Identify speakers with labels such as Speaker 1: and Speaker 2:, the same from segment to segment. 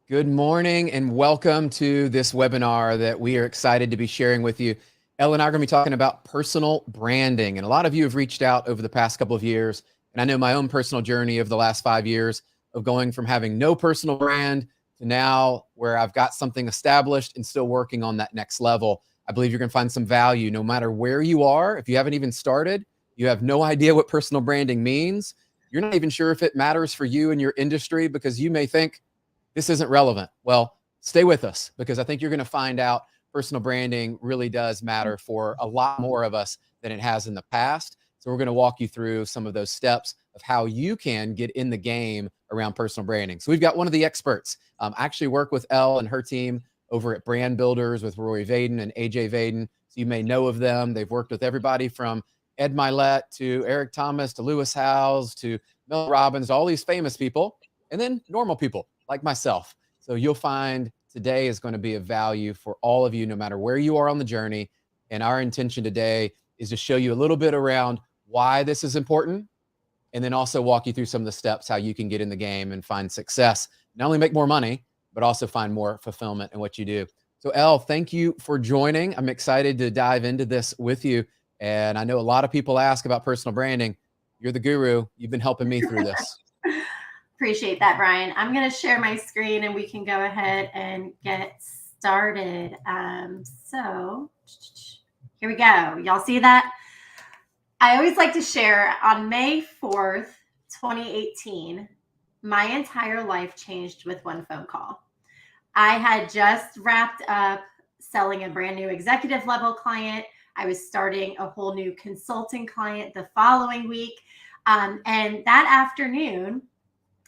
Speaker 1: Good morning and welcome to this webinar that we are excited to be sharing with you. Elle and I are going to be talking about personal branding. And a lot of you have reached out over the past couple of years. And I know my own personal journey of the last 5 years of going from having no personal brand to now where I've got something established and still working on that next level. I believe you're going to find some value no matter where you are. If you haven't even started, you have no idea what personal branding means. You're not even sure if it matters for you in your industry because you may think, this isn't relevant. Well, stay with us because I think you're going to find out personal branding really does matter for a lot more of us than it has in the past. So we're going to walk you through some of those steps of how you can get in the game around personal branding. So we've got one of the experts. I actually work with Elle and her team over at Brand Builders with Rory Vaden and AJ Vaden. So you may know of them. They've worked with everybody from Ed Milet to Eric Thomas to Lewis Howes to Mel Robbins, all these famous people, and then normal people like myself. So you'll find today is going to be of value for all of you, no matter where you are on the journey. And our intention today is to show you a little bit around why this is important, and then also walk you through some of the steps how you can get in the game and find success, not only make more money, but also find more fulfillment in what you do. So Elle, thank you for joining. I'm excited to dive into this with you. And I know a lot of people ask about personal branding. You're the guru. You've been helping me through this.
Speaker 2: Appreciate that, Brian. I'm going to share my screen and we can go ahead and get started. So here we go. Y'all see that? I always like to share on May 4th, 2018, my entire life changed with one phone call. I had just wrapped up selling a brand new executive level client. I was starting a whole new consulting client the following week. And that afternoon,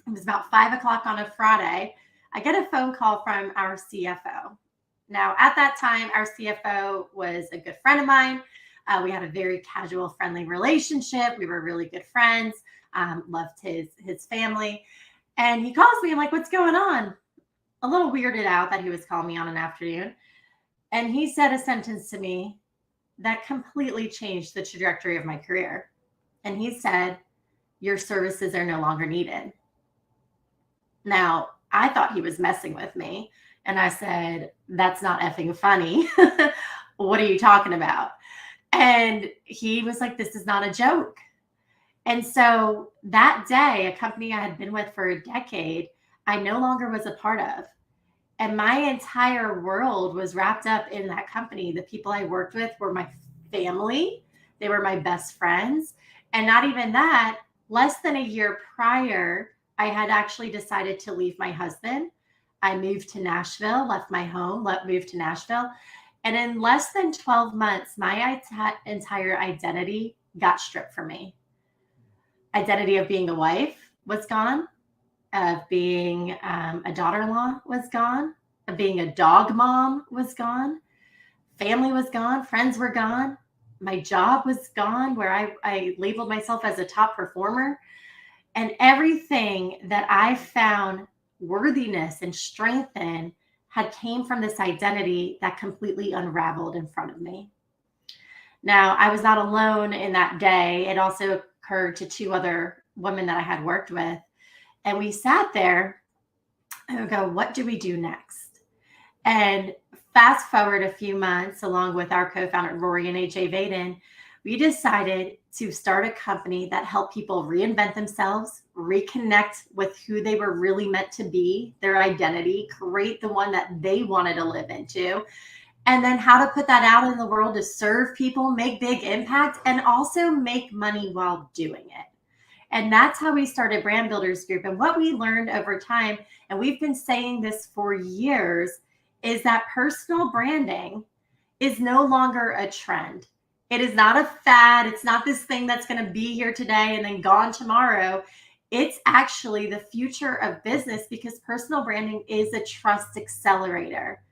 Speaker 2: it was about 5 o'clock on a Friday, I get a phone call from our CFO. Now, at that time, our CFO was a good friend of mine. We had a very casual, friendly relationship. We were really good friends, loved his family. And he calls me. I'm like, what's going on? A little weirded out that he was calling me on an afternoon. And he said a sentence to me that completely changed the trajectory of my career. And he said, your services are no longer needed. Now, I thought he was messing with me. And I said, that's not effing funny. What are you talking about? And he was like, this is not a joke. And so that day, a company I had been with for a decade, I no longer was a part of. And my entire world was wrapped up in that company. The people I worked with were my family. They were my best friends. And not even that, less than a year prior, I had actually decided to leave my husband. I moved to Nashville, left my home, moved to Nashville. And in less than 12 months, my entire identity got stripped from me. Identity of being a wife was gone, of being a daughter-in-law was gone, of being a dog mom was gone, family was gone, friends were gone, my job was gone where I labeled myself as a top performer. And everything that I found worthiness and strength in had came from this identity that completely unraveled in front of me. Now, I was not alone in that day. It also occurred to two other women that I had worked with. And we sat there and we go, what do we do next? And fast forward a few months, along with our co-founder, Rory and AJ Vaden, we decided to start a company that helped people reinvent themselves, reconnect with who they were really meant to be, their identity, create the one that they wanted to live into, and then how to put that out in the world to serve people, make big impact, and also make money while doing it. And that's how we started Brand Builders Group. And what we learned over time, and we've been saying this for years, is that personal branding is no longer a trend. It is not a fad. It's not this thing that's going to be here today and then gone tomorrow. It's actually the future of business because personal branding is a trust accelerator.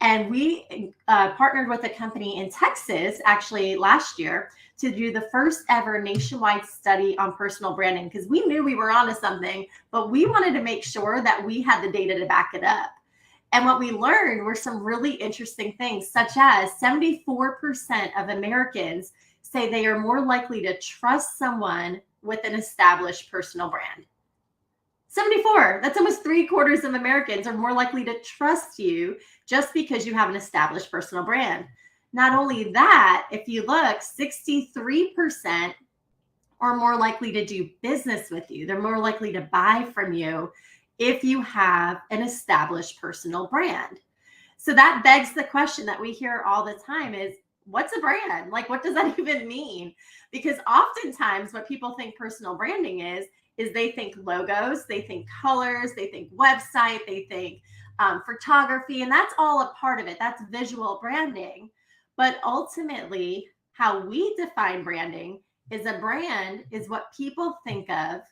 Speaker 2: And we partnered with a company in Texas actually last year to do the first ever nationwide study on personal branding because we knew we were onto something, but we wanted to make sure that we had the data to back it up. And what we learned were some really interesting things, such as 74% of Americans say they are more likely to trust someone with an established personal brand. 74. That's almost 3/4 of Americans are more likely to trust you just because you have an established personal brand. Not only that, if you look, 63% are more likely to do business with you. They're more likely to buy from you if you have an established personal brand. So that begs the question that we hear all the time is, what's a brand? Like, what does that even mean? Because oftentimes what people think personal branding is they think logos, they think colors, they think website, they think photography, and that's all a part of it. That's visual branding. But ultimately, how we define branding is a brand is what people think of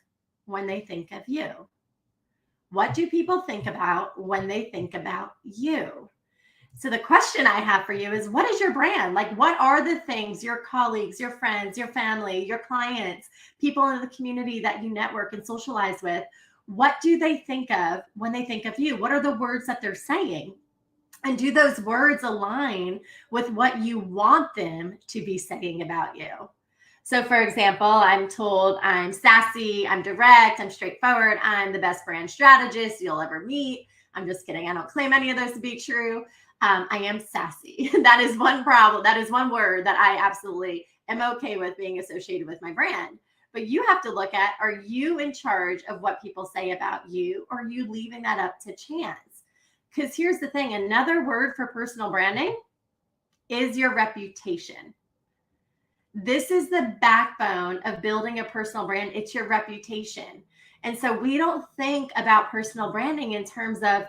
Speaker 2: when they think of you. What do people think about when they think about you? So the question I have for you is, what is your brand? Like, what are the things your colleagues, your friends, your family, your clients, people in the community that you network and socialize with, what do they think of when they think of you? What are the words that they're saying? And do those words align with what you want them to be saying about you? So for example, I'm told I'm sassy, I'm direct, I'm straightforward, I'm the best brand strategist you'll ever meet. I'm just kidding. I don't claim any of those to be true. I am sassy. That is one problem. That is one word that I absolutely am okay with being associated with my brand. But you have to look at, are you in charge of what people say about you, or are you leaving that up to chance? Because here's the thing, another word for personal branding is your reputation. This is the backbone of building a personal brand. It's your reputation. And so we don't think about personal branding in terms of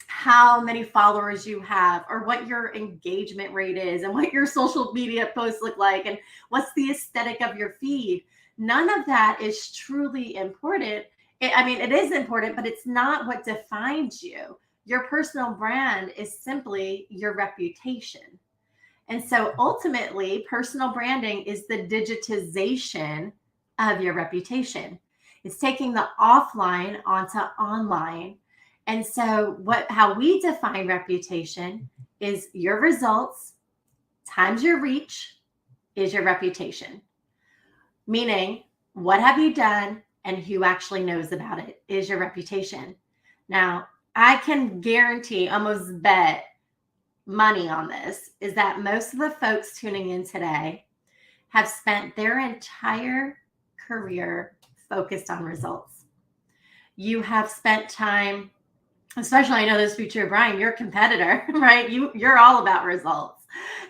Speaker 2: how many followers you have, or what your engagement rate is, and what your social media posts look like, and what's the aesthetic of your feed. None of that is truly important. It is important, but it's not what defines you. Your personal brand is simply your reputation. And so ultimately, personal branding is the digitization of your reputation. It's taking the offline onto online. And so how we define reputation is your results times your reach is your reputation. Meaning, what have you done and who actually knows about it is your reputation. Now, I can guarantee, almost bet money on this, is that most of the folks tuning in today have spent their entire career focused on results. You have spent time, especially, I know this to be true, Brian, you're a competitor, right? You're all about results.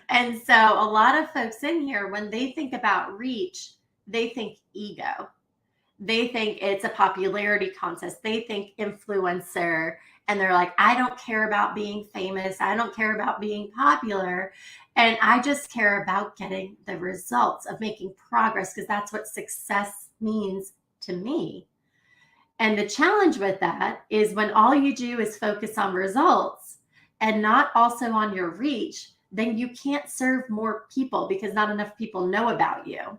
Speaker 2: And so a lot of folks in here, when they think about reach, they think ego. They think it's a popularity contest. They think influencer. And they're like, I don't care about being famous. I don't care about being popular. And I just care about getting the results, of making progress, because that's what success means to me. And the challenge with that is when all you do is focus on results and not also on your reach, then you can't serve more people because not enough people know about you.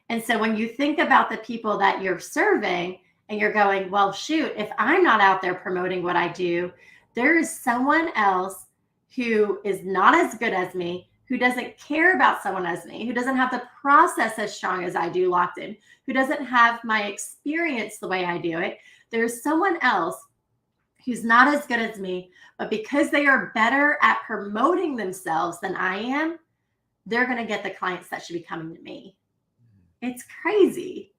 Speaker 2: And so when you think about the people that you're serving and you're going, well, shoot, if I'm not out there promoting what I do, there is someone else who is not as good as me, who doesn't care about someone as me, who doesn't have the process as strong as I do locked in, who doesn't have my experience the way I do it. There's someone else who's not as good as me, but because they are better at promoting themselves than I am, they're going to get the clients that should be coming to me. It's crazy,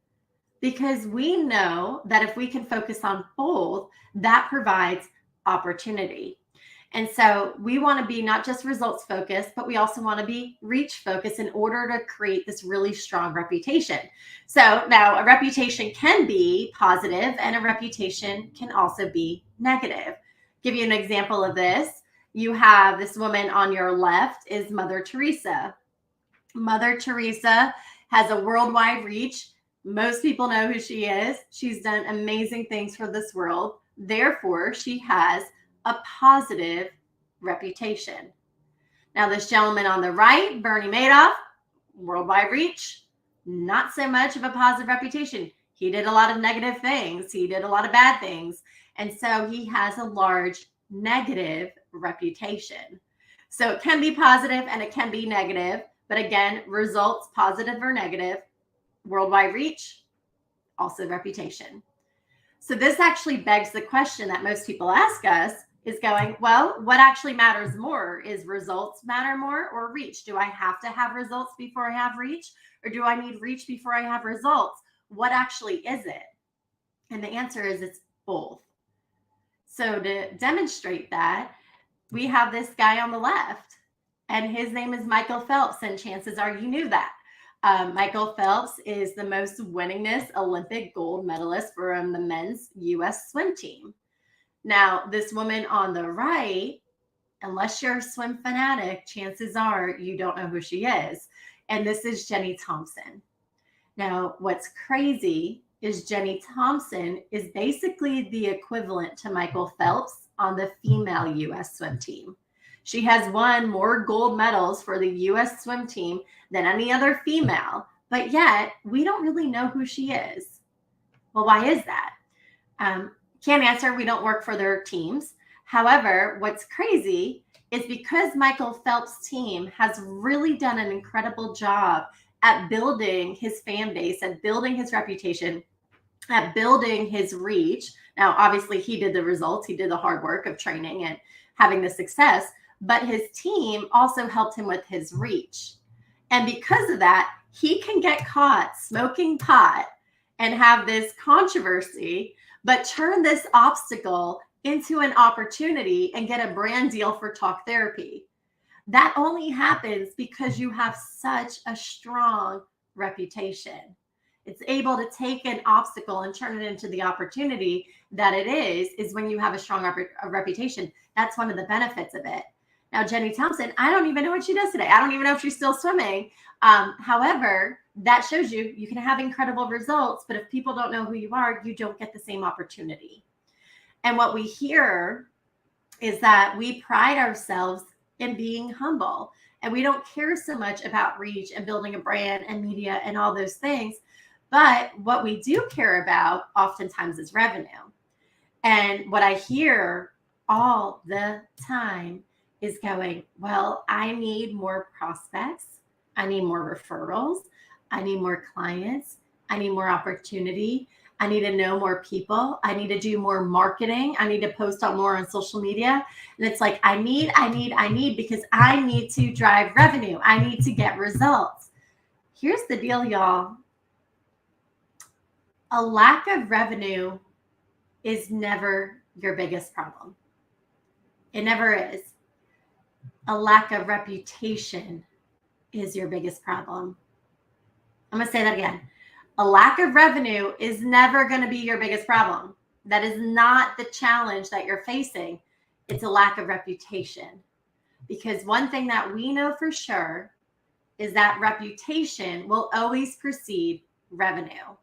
Speaker 2: because we know that if we can focus on both, that provides opportunity. And so we want to be not just results focused, but we also want to be reach focused in order to create this really strong reputation. So now a reputation can be positive and a reputation can also be negative. Give you an example of this. You have this woman on your left is Mother Teresa. Mother Teresa has a worldwide reach. Most people know who she is. She's done amazing things for this world. Therefore, she has a positive reputation. Now, this gentleman on the right, Bernie Madoff, worldwide reach, not so much of a positive reputation. He did a lot of negative things. He did a lot of bad things. And so he has a large negative reputation. So it can be positive and it can be negative. But again, results, positive or negative, worldwide reach, also reputation. So this actually begs the question that most people ask us is going, well, what actually matters more? Is results matter more or reach? Do I have to have results before I have reach? Or do I need reach before I have results? What actually is it? And the answer is it's both. So to demonstrate that, we have this guy on the left, and his name is Michael Phelps, and chances are you knew that. Michael Phelps is the most winningest Olympic gold medalist from the men's U.S. swim team. Now, this woman on the right, unless you're a swim fanatic, chances are you don't know who she is. And this is Jenny Thompson. Now, what's crazy is Jenny Thompson is basically the equivalent to Michael Phelps on the female U.S. swim team. She has won more gold medals for the U.S. swim team than any other female, but yet we don't really know who she is. Well, why is that? Can't answer. We don't work for their teams. However, what's crazy is because Michael Phelps' team has really done an incredible job at building his fan base, at building his reputation, at building his reach. Now, obviously, he did the results. He did the hard work of training and having the success, but his team also helped him with his reach. And because of that, he can get caught smoking pot and have this controversy, but turn this obstacle into an opportunity and get a brand deal for talk therapy. That only happens because you have such a strong reputation. It's able to take an obstacle and turn it into the opportunity that it is when you have a strong reputation. That's one of the benefits of it. Now, Jenny Thompson, I don't even know what she does today. I don't even know if she's still swimming. However, that shows you can have incredible results, but if people don't know who you are, you don't get the same opportunity. And what we hear is that we pride ourselves in being humble, and we don't care so much about reach and building a brand and media and all those things. But what we do care about oftentimes is revenue. And what I hear all the time is going, well, I need more prospects. I need more referrals. I need more clients. I need more opportunity. I need to know more people. I need to do more marketing. I need to post more on social media. And it's like, I need because I need to drive revenue. I need to get results. Here's the deal, y'all. A lack of revenue is never your biggest problem. It never is. A lack of reputation is your biggest problem. I'm going to say that again. A lack of revenue is never going to be your biggest problem. That is not the challenge that you're facing. It's a lack of reputation. Because one thing that we know for sure is that reputation will always precede revenue.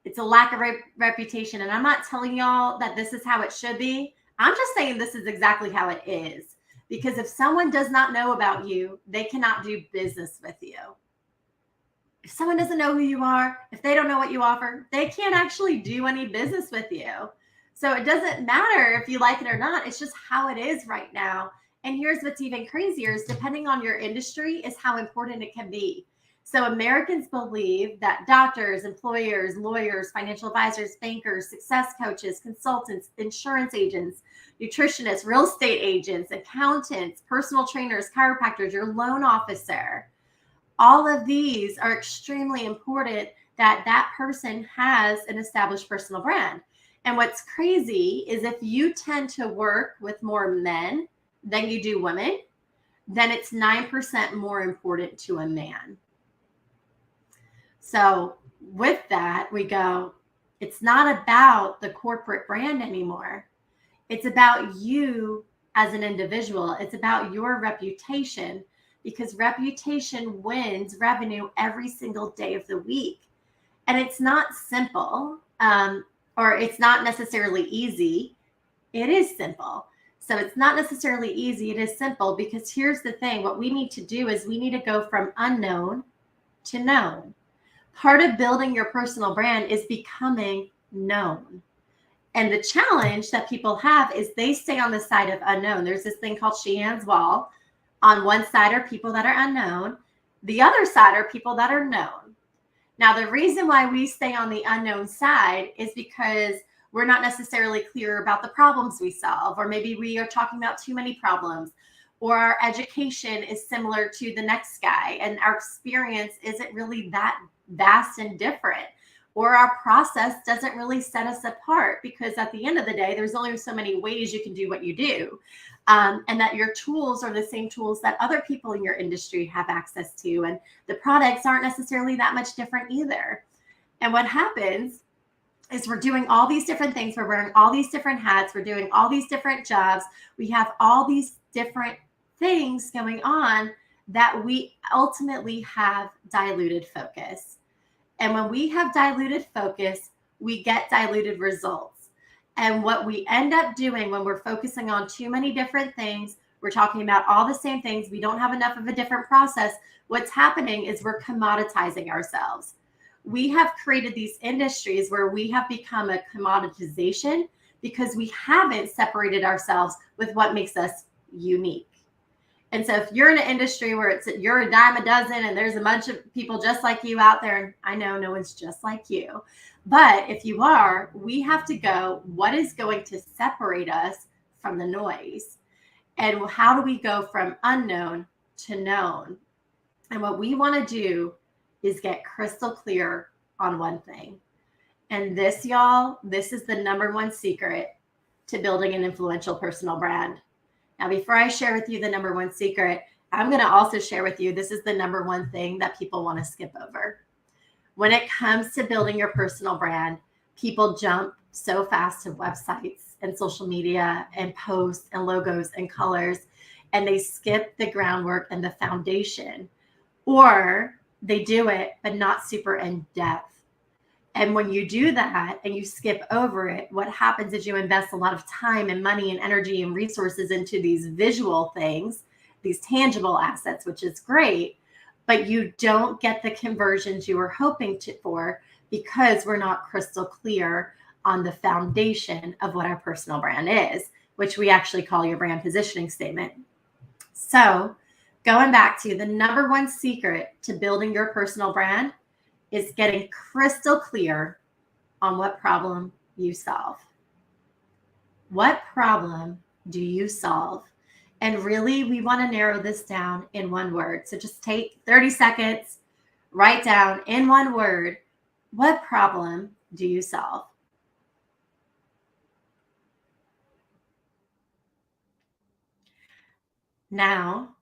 Speaker 2: It's a lack of reputation. And I'm not telling y'all that this is how it should be. I'm just saying this is exactly how it is. Because if someone does not know about you, they cannot do business with you. If someone doesn't know who you are, if they don't know what you offer, they can't actually do any business with you. So it doesn't matter if you like it or not. It's just how it is right now. And here's what's even crazier is depending on your industry is how important it can be. So Americans believe that doctors, employers, lawyers, financial advisors, bankers, success coaches, consultants, insurance agents, nutritionists, real estate agents, accountants, personal trainers, chiropractors, your loan officer, all of these are extremely important that that person has an established personal brand. And what's crazy is if you tend to work with more men than you do women, then it's 9% more important to a man. So with that, we go, it's not about the corporate brand anymore. It's about you as an individual. It's about your reputation, because reputation wins revenue every single day of the week. And it's not simple, or it's not necessarily easy. It is simple. So it's not necessarily easy. It is simple, because here's the thing. What we need to do is we need to go from unknown to known. Part of building your personal brand is becoming known. And the challenge that people have is they stay on the side of unknown. There's this thing called Sheehan's Wall. On one side are people that are unknown. The other side are people that are known. Now, the reason why we stay on the unknown side is because we're not necessarily clear about the problems we solve, or maybe we are talking about too many problems, or our education is similar to the next guy and our experience isn't really that vast and different, or our process doesn't really set us apart, because at the end of the day, there's only so many ways you can do what you do. And that your tools are the same tools that other people in your industry have access to. And the products aren't necessarily that much different either. And what happens is we're doing all these different things. We're wearing all these different hats. We're doing all these different jobs. We have all these different things going on that we ultimately have diluted focus. And when we have diluted focus, we get diluted results. And what we end up doing when we're focusing on too many different things, we're talking about all the same things, we don't have enough of a different process. What's happening is we're commoditizing ourselves. We have created these industries where we have become a commoditization because we haven't separated ourselves with what makes us unique. And so if you're in an industry where you're a dime a dozen and there's a bunch of people just like you out there, and I know no one's just like you, but if you are, we have to go, what is going to separate us from the noise? And how do we go from unknown to known? And what we want to do is get crystal clear on one thing. And this, y'all, this is the number one secret to building an influential personal brand. Now, before I share with you the number one secret, I'm going to also share with you, this is the number one thing that people want to skip over. When it comes to building your personal brand, people jump so fast to websites and social media and posts and logos and colors, and they skip the groundwork and the foundation, or they do it, but not super in depth. And when you do that and you skip over it, what happens is you invest a lot of time and money and energy and resources into these visual things, these tangible assets, which is great, but you don't get the conversions you were hoping for because we're not crystal clear on the foundation of what our personal brand is, which we actually call your brand positioning statement. So going back to the number one secret to building your personal brand is getting crystal clear on what problem you solve. What problem do you solve? And really, we want to narrow this down in one word. So just take 30 seconds, write down in one word, what problem do you solve? Now,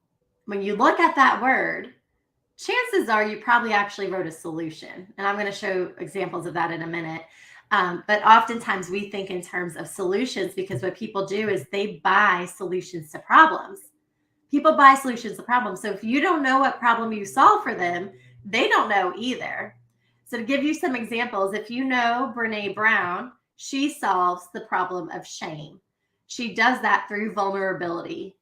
Speaker 2: when you look at that word, chances are you probably actually wrote a solution. And I'm going to show examples of that in a minute. But oftentimes we think in terms of solutions because what people do is they buy solutions to problems. People buy solutions to problems. So if you don't know what problem you solve for them, they don't know either. So to give you some examples, if you know Brene Brown, she solves the problem of shame. She does that through vulnerability.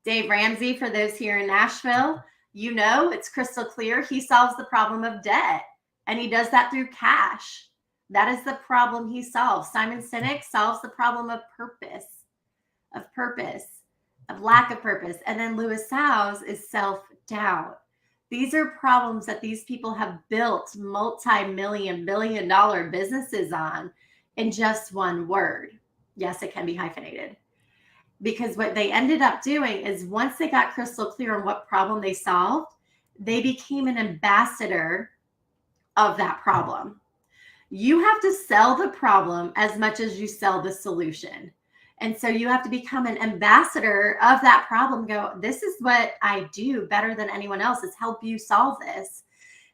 Speaker 2: Dave Ramsey, for those here in Nashville, you know, it's crystal clear. He solves the problem of debt, and he does that through cash. That is the problem he solves. Simon Sinek solves the problem of purpose, of lack of purpose. And then Lewis Howes is self-doubt. These are problems that these people have built multi-million, billion-dollar businesses on in just one word. Yes, it can be hyphenated. Because what they ended up doing is once they got crystal clear on what problem they solved, they became an ambassador of that problem. You have to sell the problem as much as you sell the solution. And so you have to become an ambassador of that problem. Go, this is what I do better than anyone else, is help you solve this.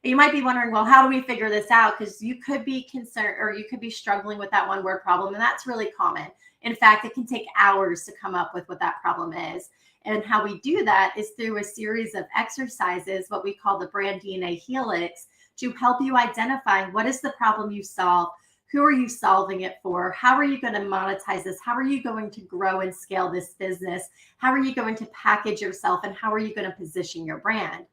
Speaker 2: And you might be wondering, well, how do we figure this out? Because you could be concerned, or you could be struggling with that one word problem. And that's really common. In fact, it can take hours to come up with what that problem is. And how we do that is through a series of exercises, what we call the brand DNA helix, to help you identify what is the problem you solve, who are you solving it for, how are you going to monetize this, how are you going to grow and scale this business, how are you going to package yourself, and how are you going to position your brand?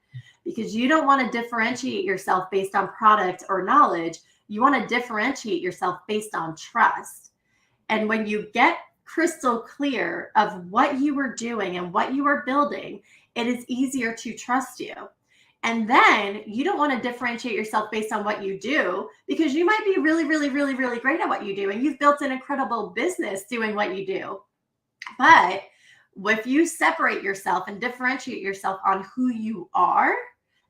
Speaker 2: Because you don't want to differentiate yourself based on product or knowledge. You want to differentiate yourself based on trust. And when you get crystal clear of what you are doing and what you are building, it is easier to trust you. And then you don't want to differentiate yourself based on what you do, because you might be really, really, really, really great at what you do. And you've built an incredible business doing what you do. But if you separate yourself and differentiate yourself on who you are,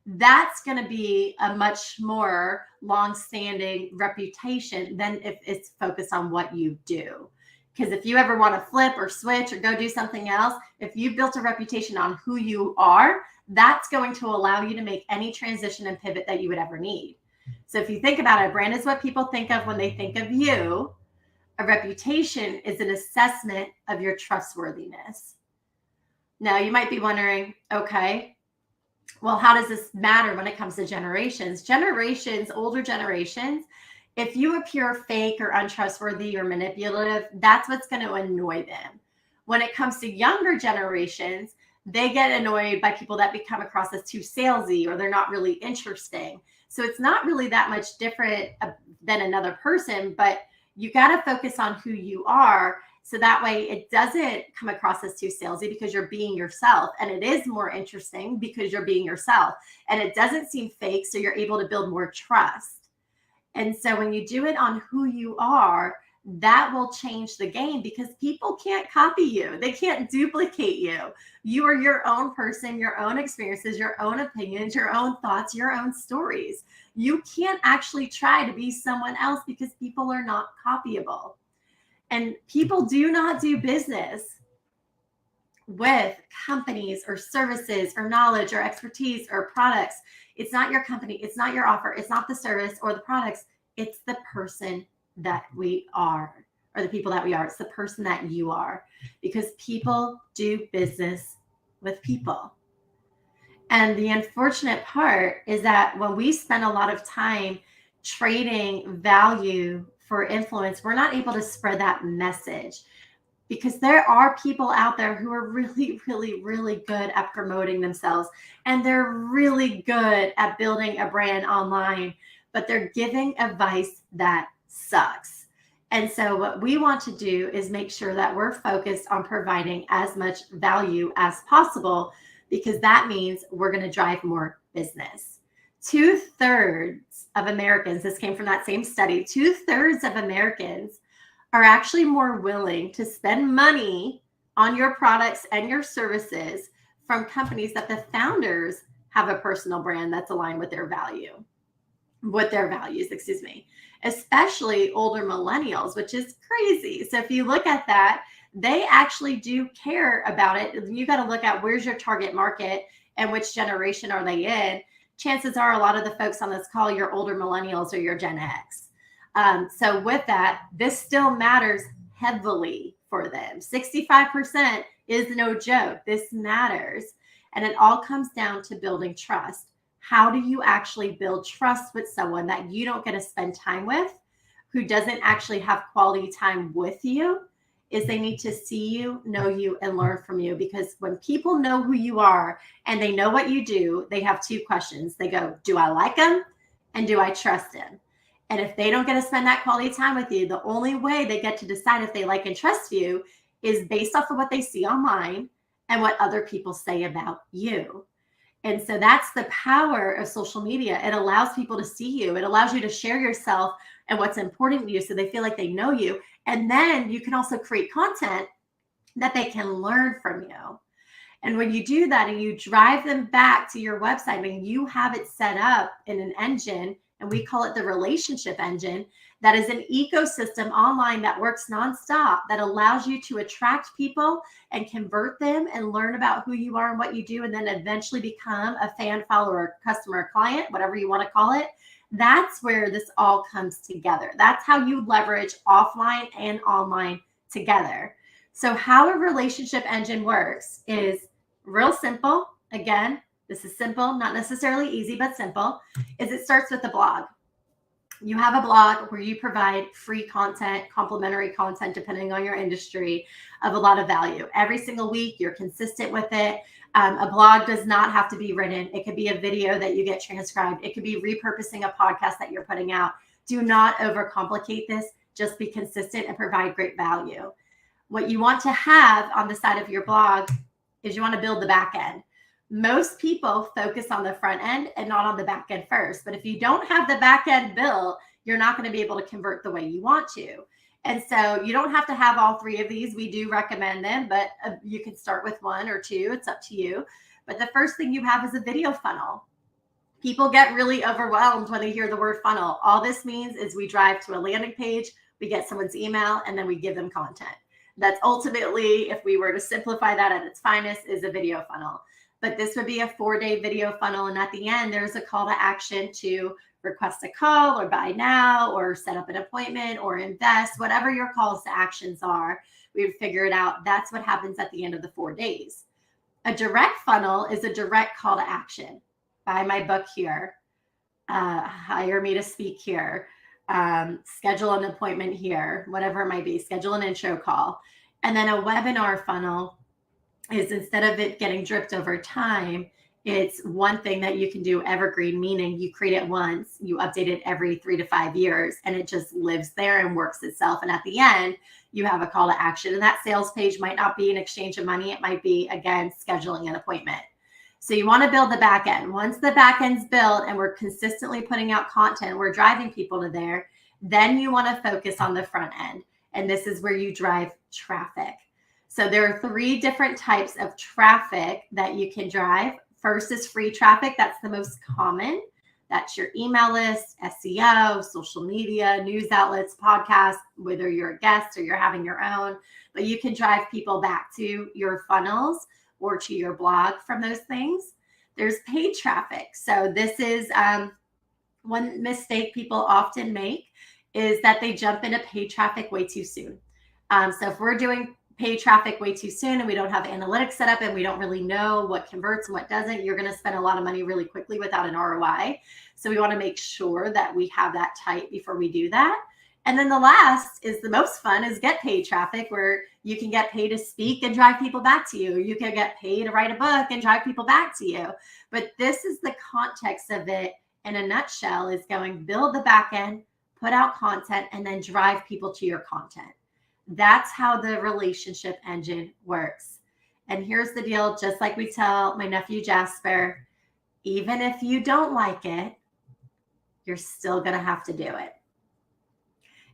Speaker 2: that's going to be a much more long-standing reputation than if it's focused on what you do. Because if you ever want to flip or switch or go do something else, if you built a reputation on who you are, that's going to allow you to make any transition and pivot that you would ever need. So if you think about it, brand is what people think of when they think of you. A reputation is an assessment of your trustworthiness. Now, you might be wondering, okay, well, how does this matter when it comes to generations? Older generations, if you appear fake or untrustworthy or manipulative, that's what's going to annoy them. When it comes to younger generations, they get annoyed by people that become across as too salesy or they're not really interesting. So it's not really that much different than another person, but you got to focus on who you are. So that way it doesn't come across as too salesy because you're being yourself. And it is more interesting because you're being yourself. And it doesn't seem fake. So you're able to build more trust. And so when you do it on who you are, that will change the game, because people can't copy you. They can't duplicate you. You are your own person, your own experiences, your own opinions, your own thoughts, your own stories. You can't actually try to be someone else because people are not copyable. And people do not do business with companies or services or knowledge or expertise or products. It's not your company. It's not your offer. It's not the service or the products. It's the person that we are, or the people that we are. It's the person that you are, because people do business with people. And the unfortunate part is that when we spend a lot of time trading value for influence, we're not able to spread that message, because there are people out there who are really, really, really good at promoting themselves, and they're really good at building a brand online, but they're giving advice that sucks. And so what we want to do is make sure that we're focused on providing as much value as possible, because that means we're going to drive more business. 2/3 of Americans, this came from that same study, 2/3 of Americans are actually more willing to spend money on your products and your services from companies that the founders have a personal brand that's aligned with their values, especially older millennials, which is crazy. So if you look at that, they actually do care about it. You got to look at where's your target market and which generation are they in. Chances are a lot of the folks on this call, you're older millennials or you're Gen X. So with that, this still matters heavily for them. 65% is no joke. This matters. And it all comes down to building trust. How do you actually build trust with someone that you don't get to spend time with, who doesn't actually have quality time with you? Is they need to see you, know you, and learn from you. Because when people know who you are and they know what you do, they have two questions. They go, do I like them? And do I trust them? And if they don't get to spend that quality time with you, the only way they get to decide if they like and trust you is based off of what they see online and what other people say about you. And so that's the power of social media. It allows people to see you. It allows you to share yourself and what's important to you, so they feel like they know you. And then you can also create content that they can learn from you. And when you do that and you drive them back to your website and you have it set up in an engine, and we call it the relationship engine, that is an ecosystem online that works nonstop, that allows you to attract people and convert them and learn about who you are and what you do, and then eventually become a fan, follower, customer, client, whatever you want to call it. That's where this all comes together. That's how you leverage offline and online together. So how a relationship engine works is real simple. Again, this is simple, not necessarily easy, but simple, is it starts with a blog. You have a blog where you provide free content, complimentary content, depending on your industry, of a lot of value. Every single week, you're consistent with it. A blog does not have to be written. It could be a video that you get transcribed. It could be repurposing a podcast that you're putting out. Do not overcomplicate this. Just be consistent and provide great value. What you want to have on the side of your blog is you want to build the back end. Most people focus on the front end and not on the back end first. But if you don't have the back end built, you're not going to be able to convert the way you want to. And so you don't have to have all three of these. We do recommend them, but you can start with one or two. It's up to you. But the first thing you have is a video funnel. People get really overwhelmed when they hear the word funnel. All this means is we drive to a landing page, we get someone's email, and then we give them content. That's ultimately, if we were to simplify that at its finest, is a video funnel. But this would be a 4-day video funnel. And at the end, there's a call to action to request a call or buy now or set up an appointment or invest, whatever your calls to actions are. We would figure it out. That's what happens at the end of the 4 days. A direct funnel is a direct call to action. Buy my book here, hire me to speak here, schedule an appointment here, whatever it might be, schedule an intro call. And then a webinar funnel is, instead of it getting dripped over time, it's one thing that you can do evergreen, meaning you create it once, you update it every 3 to 5 years, and it just lives there and works itself. And at the end, you have a call to action. And that sales page might not be an exchange of money. It might be, again, scheduling an appointment. So you want to build the back end. Once the back end's built and we're consistently putting out content, we're driving people to there, then you want to focus on the front end. And this is where you drive traffic. So there are 3 different types of traffic that you can drive. First is free traffic. That's the most common. That's your email list, SEO, social media, news outlets, podcasts, whether you're a guest or you're having your own. But you can drive people back to your funnels or to your blog from those things. There's paid traffic. So this is one mistake people often make, is that they jump into paid traffic way too soon. So if we're doing paid traffic way too soon and we don't have analytics set up and we don't really know what converts and what doesn't, you're going to spend a lot of money really quickly without an ROI. So we want to make sure that we have that tight before we do that. And then the last is the most fun, is get paid traffic, where you can get paid to speak and drive people back to you. You can get paid to write a book and drive people back to you. But this is the context of it in a nutshell, is going build the back end, put out content, and then drive people to your content. That's how the relationship engine works. And here's the deal, just like we tell my nephew Jasper, even if you don't like it, you're still going to have to do it.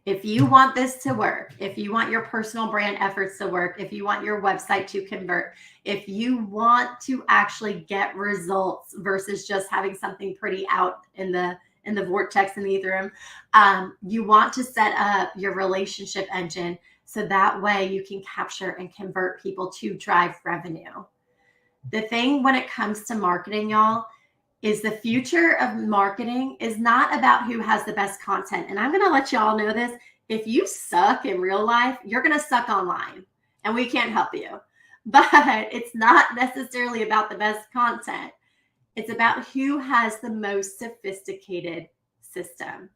Speaker 2: If you want this to work, if you want your personal brand efforts to work, if you want your website to convert, if you want to actually get results versus just having something pretty out in the vortex in the ether, you want to set up your relationship engine so that way you can capture and convert people to drive revenue. The thing when it comes to marketing, y'all, is the future of marketing is not about who has the best content. And I'm going to let y'all know this. If you suck in real life, you're going to suck online, and we can't help you. But it's not necessarily about the best content. It's about who has the most sophisticated system.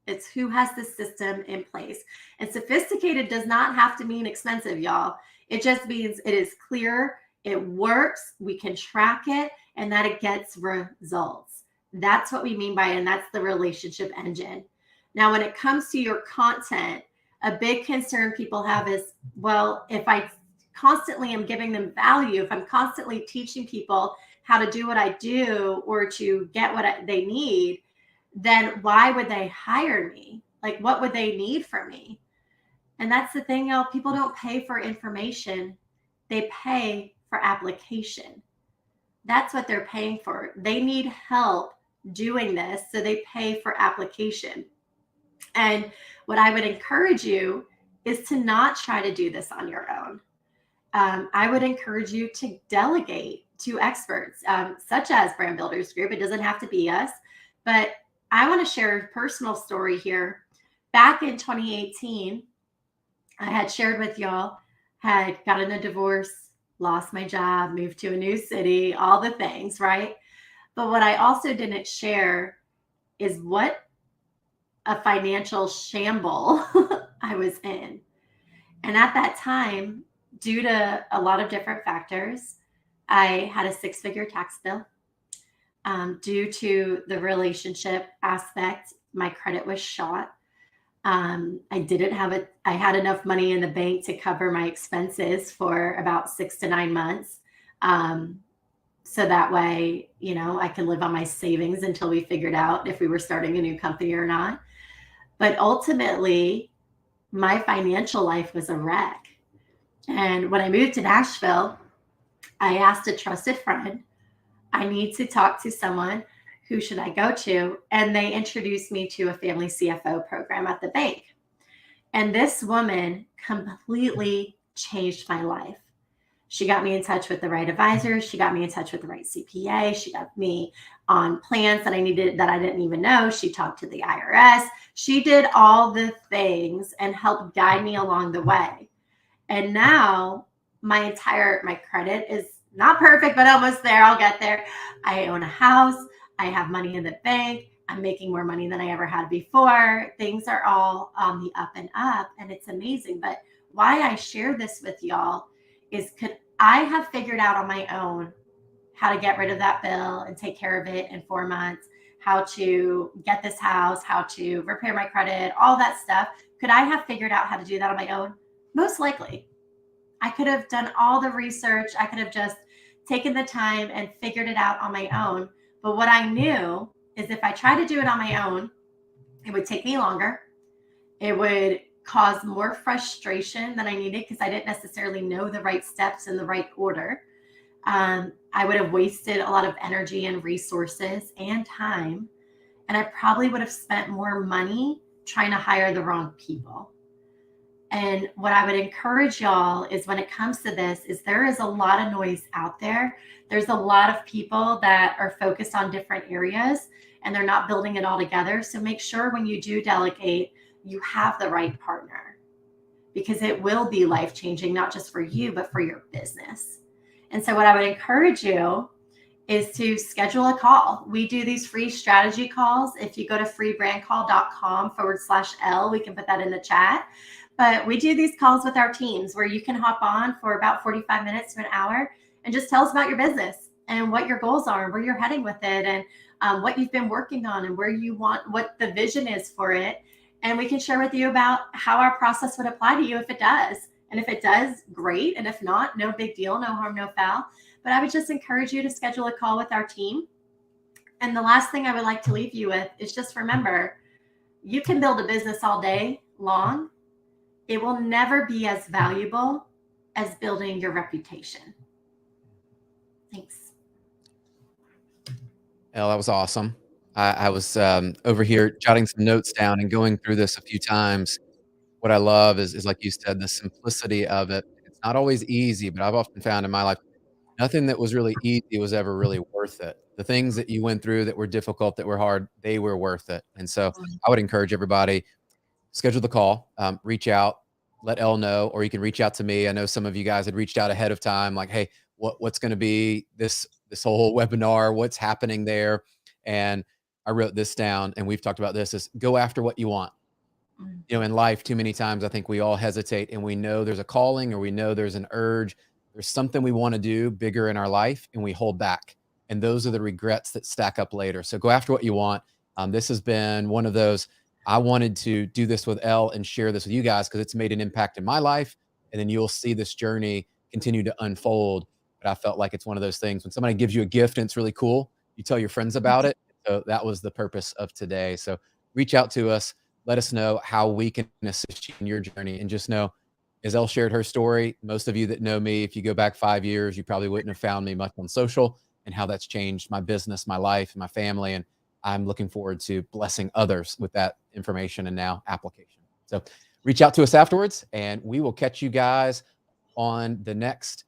Speaker 2: It's who has the system in place. And sophisticated does not have to mean expensive, y'all. It just means it is clear, it works, we can track it, and that it gets results. That's what we mean by it, and that's the relationship engine. Now, when it comes to your content, a big concern people have is, well, if I constantly am giving them value, if I'm constantly teaching people how to do what I do or to get what they need, then why would they hire me? Like, what would they need from me? And that's the thing, y'all. People don't pay for information. They pay for application. That's what they're paying for. They need help doing this, so they pay for application. And what I would encourage you is to not try to do this on your own. I would encourage you to delegate to experts, such as Brand Builders Group. It doesn't have to be us, but I want to share a personal story here. Back in 2018, I had shared with y'all, had gotten a divorce, lost my job, moved to a new city, all the things, right? But what I also didn't share is what a financial shamble I was in. And at that time, due to a lot of different factors, I had a 6-figure tax bill. Due to the relationship aspect, my credit was shot. I had enough money in the bank to cover my expenses for about 6 to 9 months. So that way, you know, I could live on my savings until we figured out if we were starting a new company or not. But ultimately, my financial life was a wreck. And when I moved to Nashville, I asked a trusted friend, I need to talk to someone. Who should I go to? And they introduced me to a family CFO program at the bank. And this woman completely changed my life. She got me in touch with the right advisors. She got me in touch with the right CPA. She got me on plans that I needed that I didn't even know. She talked to the IRS. She did all the things and helped guide me along the way. And now my credit is not perfect, but almost there. I'll get there. I own a house. I have money in the bank. I'm making more money than I ever had before. Things are all on the up and up, and it's amazing. But why I share this with y'all is could I have figured out on my own how to get rid of that bill and take care of it in 4 months, how to get this house, how to repair my credit, all that stuff. Could I have figured out how to do that on my own? Most likely. I could have done all the research. I could have just taken the time and figured it out on my own. But what I knew is if I tried to do it on my own, it would take me longer. It would cause more frustration than I needed because I didn't necessarily know the right steps in the right order. I would have wasted a lot of energy and resources and time. And I probably would have spent more money trying to hire the wrong people. And what I would encourage y'all is when it comes to this is there is a lot of noise out there. There's a lot of people that are focused on different areas and they're not building it all together. So make sure when you do delegate, you have the right partner because it will be life-changing, not just for you, but for your business. And so what I would encourage you is to schedule a call. We do these free strategy calls. If you go to freebrandcall.com/Elle, we can put that in the chat. But we do these calls with our teams where you can hop on for about 45 minutes to an hour and just tell us about your business and what your goals are and where you're heading with it and what you've been working on and where you want, what the vision is for it. And we can share with you about how our process would apply to you if it does. And if it does, great. And if not, no big deal, no harm, no foul. But I would just encourage you to schedule a call with our team. And the last thing I would like to leave you with is just remember, you can build a business all day long. It will never be as valuable as building your reputation. Thanks.
Speaker 1: Elle, that was awesome. I was over here jotting some notes down and going through this a few times. What I love is like you said, the simplicity of it. It's not always easy, but I've often found in my life, nothing that was really easy was ever really worth it. The things that you went through that were difficult, that were hard, they were worth it. And so I would encourage everybody, schedule the call, reach out, let Elle know, or you can reach out to me. I know some of you guys had reached out ahead of time, like, hey, what's going to be this whole webinar? What's happening there? And I wrote this down, and we've talked about this: is go after what you want. You know, in life, too many times I think we all hesitate, and we know there's a calling, or we know there's an urge, there's something we want to do bigger in our life, and we hold back. And those are the regrets that stack up later. So go after what you want. This has been one of those. I wanted to do this with Elle and share this with you guys because it's made an impact in my life. And then you'll see this journey continue to unfold. But I felt like it's one of those things when somebody gives you a gift and it's really cool, you tell your friends about it. So that was the purpose of today. So reach out to us. Let us know how we can assist you in your journey. And just know, as Elle shared her story, most of you that know me, if you go back 5 years, you probably wouldn't have found me much on social, and how that's changed my business, my life, and my family. And I'm looking forward to blessing others with that information and now application. So reach out to us afterwards, and we will catch you guys on the next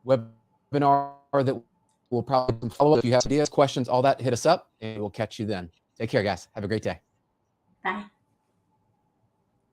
Speaker 1: webinar that will probably follow. If you have ideas, questions, all that, hit us up, and we'll catch you then. Take care, guys. Have a great day.
Speaker 2: Bye.